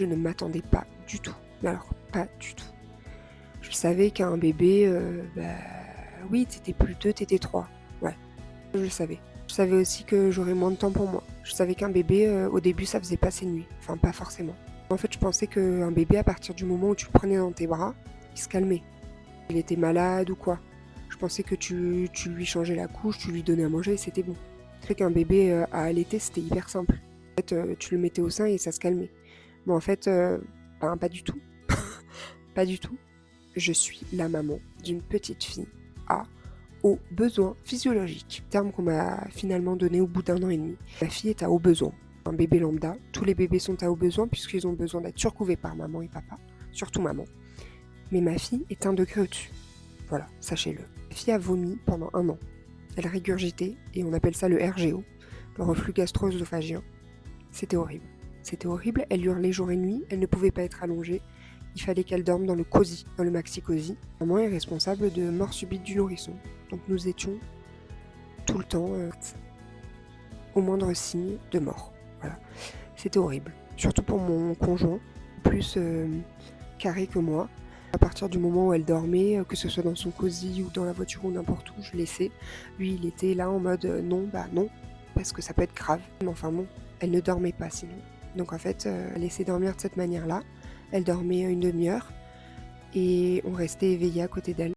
Je ne m'attendais pas du tout, mais alors pas du tout. Je savais qu'un bébé, oui, t'étais plus 2, t'étais 3. Ouais, je le savais. Je savais aussi que j'aurais moins de temps pour moi. Je savais qu'un bébé, au début, ça faisait pas ses nuits. Enfin, pas forcément. En fait, je pensais qu'un bébé, à partir du moment où tu le prenais dans tes bras, il se calmait. Il était malade ou quoi. Je pensais que tu lui changeais la couche, tu lui donnais à manger et c'était bon. Je sais qu'un bébé à allaiter, c'était hyper simple. En fait, tu le mettais au sein et ça se calmait. Mais en fait, pas du tout. Pas du tout. Je suis la maman d'une petite fille aux besoins physiologiques, terme qu'on m'a finalement donné au bout d'1 an et demi. Ma fille est à haut besoin. Un bébé lambda, tous les bébés sont à haut besoin puisqu'ils ont besoin d'être surcouvés par maman et papa, surtout maman. Mais ma fille est 1 degré au-dessus. Voilà, sachez-le. Ma fille a vomi pendant 1 an. Elle régurgitait et on appelle ça le RGO, le reflux gastro-œsophagien. C'était horrible. C'était horrible, elle hurlait jour et nuit, elle ne pouvait pas être allongée. Il fallait qu'elle dorme dans le cosy, dans le maxi-cosy. Maman est responsable de mort subite du nourrisson. Donc nous étions tout le temps au moindre signe de mort. Voilà. C'était horrible. Surtout pour mon conjoint, plus carré que moi. À partir du moment où elle dormait, que ce soit dans son cosy ou dans la voiture ou n'importe où, je laissais. Lui, il était là en mode non, parce que ça peut être grave. Mais enfin bon, elle ne dormait pas sinon. Donc en fait, elle laissait dormir de cette manière-là. Elle dormait 1 demi-heure et on restait éveillés à côté d'elle.